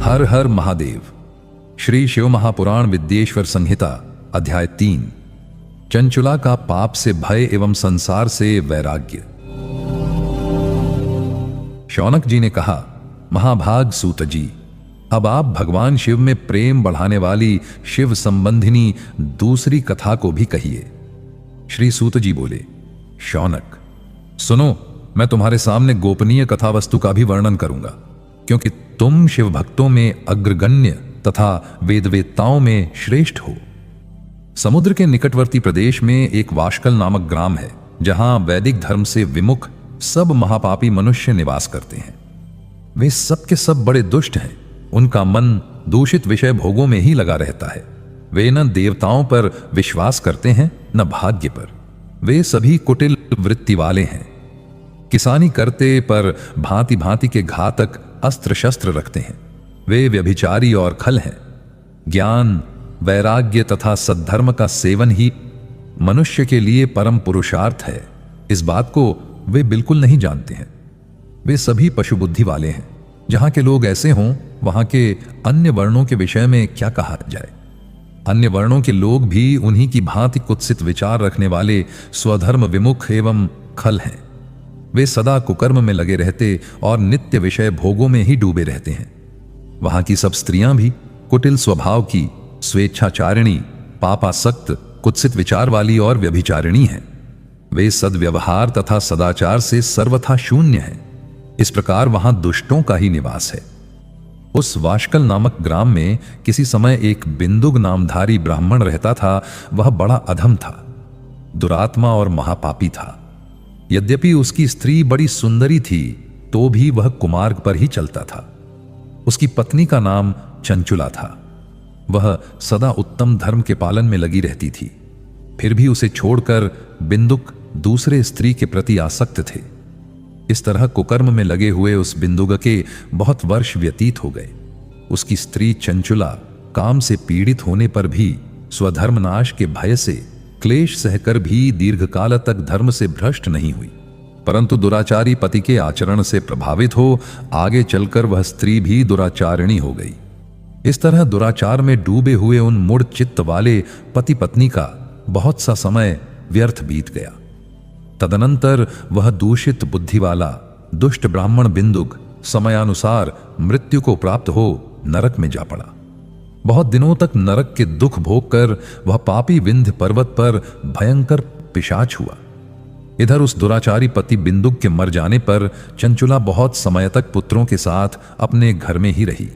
हर हर महादेव। श्री शिव महापुराण विद्येश्वर संहिता अध्याय 3। चंचुला का पाप से भय एवं संसार से वैराग्य। शौनक जी ने कहा, महाभाग सूत जी, अब आप भगवान शिव में प्रेम बढ़ाने वाली शिव संबंधिनी दूसरी कथा को भी कहिए। श्री सूत जी बोले, शौनक सुनो, मैं तुम्हारे सामने गोपनीय कथा वस्तु का भी वर्णन करूंगा, क्योंकि तुम शिव भक्तों में अग्रगण्य तथा वेदवेत्ताओं में श्रेष्ठ हो। समुद्र के निकटवर्ती प्रदेश में एक वाशकल नामक ग्राम है, जहां वैदिक धर्म से विमुख सब महापापी मनुष्य निवास करते हैं। वे सब के सब बड़े दुष्ट हैं। उनका मन दूषित विषय भोगों में ही लगा रहता है। वे न देवताओं पर विश्वास करते हैं, न भाग्य पर। वे सभी कुटिल वृत्ति वाले हैं। किसानी करते पर भांति भांति के घातक अस्त्र शस्त्र रखते हैं। वे व्यभिचारी और खल हैं। ज्ञान, वैराग्य तथा सद्धर्म का सेवन ही मनुष्य के लिए परम पुरुषार्थ है, इस बात को वे बिल्कुल नहीं जानते हैं। वे सभी पशु बुद्धि वाले हैं। जहां के लोग ऐसे हों, वहां के अन्य वर्णों के विषय में क्या कहा जाए। अन्य वर्णों के लोग भी उन्हीं की भांति कुत्सित विचार रखने वाले स्वधर्म विमुख एवं खल हैं। वे सदा कुकर्म में लगे रहते और नित्य विषय भोगों में ही डूबे रहते हैं। वहां की सब स्त्रियां भी कुटिल स्वभाव की, स्वेच्छाचारिणी, पापासक्त, कुत्सित विचार वाली और व्यभिचारिणी हैं। वे सद्व्यवहार तथा सदाचार से सर्वथा शून्य हैं। इस प्रकार वहां दुष्टों का ही निवास है। उस वाशकल नामक ग्राम में किसी समय एक बिंदुक नामधारी ब्राह्मण रहता था। वह बड़ा अधम था, दुरात्मा और महापापी था। यद्यपि उसकी स्त्री बड़ी सुंदरी थी, तो भी वह कुमार्ग पर ही चलता था। उसकी पत्नी का नाम चंचुला था। वह सदा उत्तम धर्म के पालन में लगी रहती थी। फिर भी उसे छोड़कर बिंदुक दूसरे स्त्री के प्रति आसक्त थे। इस तरह कुकर्म में लगे हुए उस बिंदुक के बहुत वर्ष व्यतीत हो गए। उसकी स्त्री चंचुला काम से पीड़ित होने पर भी, स्वधर्मनाश के भय से क्लेश सहकर भी दीर्घकाल तक धर्म से भ्रष्ट नहीं हुई, परंतु दुराचारी पति के आचरण से प्रभावित हो आगे चलकर वह स्त्री भी दुराचारिणी हो गई। इस तरह दुराचार में डूबे हुए उन मूढ़ चित्त वाले पति पत्नी का बहुत सा समय व्यर्थ बीत गया। तदनंतर वह दूषित बुद्धि वाला दुष्ट ब्राह्मण बिंदुक समयानुसार मृत्यु को प्राप्त हो नरक में जा पड़ा। बहुत दिनों तक नरक के दुख भोग कर वह पापी विंध्य पर्वत पर भयंकर पिशाच हुआ। इधर उस दुराचारी पति बिंदुक के मर जाने पर चंचुला बहुत समय तक पुत्रों के साथ अपने घर में ही रही।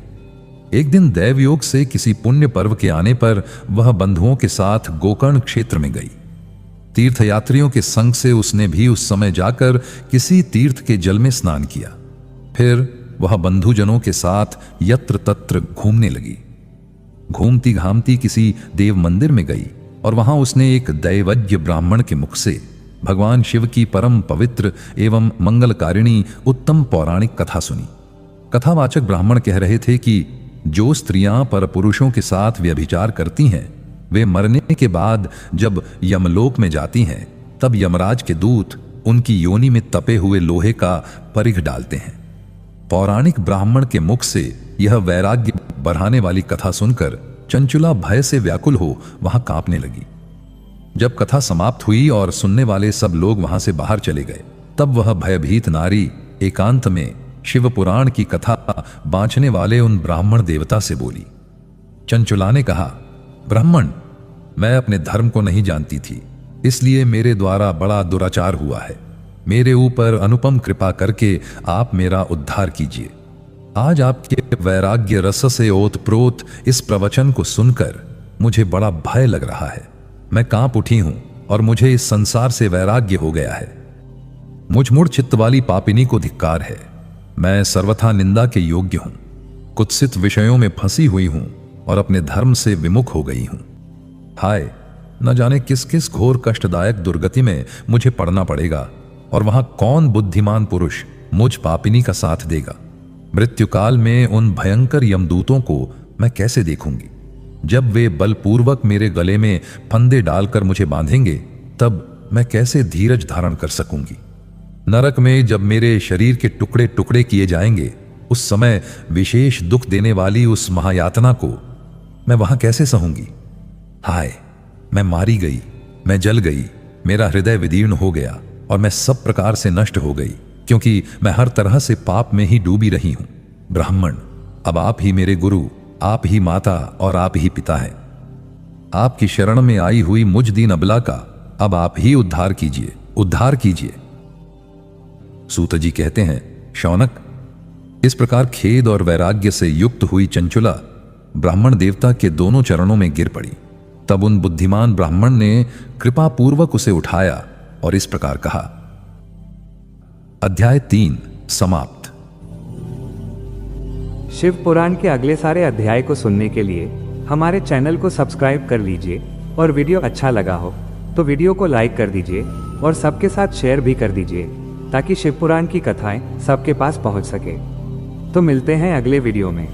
एक दिन दैवयोग से किसी पुण्य पर्व के आने पर वह बंधुओं के साथ गोकर्ण क्षेत्र में गई। तीर्थयात्रियों के संग से उसने भी उस समय जाकर किसी तीर्थ के जल में स्नान किया। फिर वह बंधुजनों के साथ यत्र तत्र घूमने लगी। घूमती घामती किसी देव मंदिर में गई और वहां उसने एक दैवज्ञ ब्राह्मण के मुख से भगवान शिव की परम पवित्र एवं मंगलकारिणी उत्तम पौराणिक कथा सुनी। कथावाचक ब्राह्मण कह रहे थे कि जो स्त्रियां पर पुरुषों के साथ व्यभिचार करती हैं, वे मरने के बाद जब यमलोक में जाती हैं, तब यमराज के दूत उनकी योनि में तपे हुए लोहे का परिघ डालते हैं। पौराणिक ब्राह्मण के मुख से यह वैराग्य बढ़ाने वाली कथा सुनकर चंचुला भय से व्याकुल हो वहां कांपने लगी। जब कथा समाप्त हुई और सुनने वाले सब लोग वहां से बाहर चले गए, तब वह भयभीत नारी एकांत में शिव पुराण की कथा बांचने वाले उन ब्राह्मण देवता से बोली। चंचुला ने कहा, ब्राह्मण, मैं अपने धर्म को नहीं जानती थी, इसलिए मेरे द्वारा बड़ा दुराचार हुआ है। मेरे ऊपर अनुपम कृपा करके आप मेरा उद्धार कीजिए। आज आपके वैराग्य रस से ओतप्रोत इस प्रवचन को सुनकर मुझे बड़ा भय लग रहा है। मैं कांप उठी हूं और मुझे इस संसार से वैराग्य हो गया है। मुझ मूढ़ चित्त वाली पापिनी को धिक्कार है। मैं सर्वथा निंदा के योग्य हूं, कुत्सित विषयों में फंसी हुई हूं और अपने धर्म से विमुख हो गई हूं। हाय, न जाने किस किस घोर कष्टदायक दुर्गति में मुझे पड़ना पड़ेगा और वहां कौन बुद्धिमान पुरुष मुझ पापिनी का साथ देगा। मृत्युकाल में उन भयंकर यमदूतों को मैं कैसे देखूंगी। जब वे बलपूर्वक मेरे गले में फंदे डालकर मुझे बांधेंगे, तब मैं कैसे धीरज धारण कर सकूंगी। नरक में जब मेरे शरीर के टुकड़े टुकड़े किए जाएंगे, उस समय विशेष दुख देने वाली उस महायातना को मैं वहां कैसे सहूंगी? हाय, मैं मारी गई, मैं जल गई, मेरा हृदय विदीर्ण हो गया और मैं सब प्रकार से नष्ट हो गई, क्योंकि मैं हर तरह से पाप में ही डूबी रही हूं। ब्राह्मण, अब आप ही मेरे गुरु, आप ही माता और आप ही पिता हैं। आपकी शरण में आई हुई मुझ दीन अबला का अब आप ही उद्धार कीजिए, उद्धार कीजिए। सूत जी कहते हैं, शौनक, इस प्रकार खेद और वैराग्य से युक्त हुई चंचुला ब्राह्मण देवता के दोनों चरणों में गिर पड़ी। तब उन बुद्धिमान ब्राह्मण ने कृपा पूर्वक उसे उठाया और इस प्रकार कहा। अध्याय 3 समाप्त। शिव पुराण के अगले सारे अध्याय को सुनने के लिए हमारे चैनल को सब्सक्राइब कर लीजिए और वीडियो अच्छा लगा हो तो वीडियो को लाइक कर दीजिए और सबके साथ शेयर भी कर दीजिए ताकि शिव पुराण की कथाएं सबके पास पहुंच सके। तो मिलते हैं अगले वीडियो में।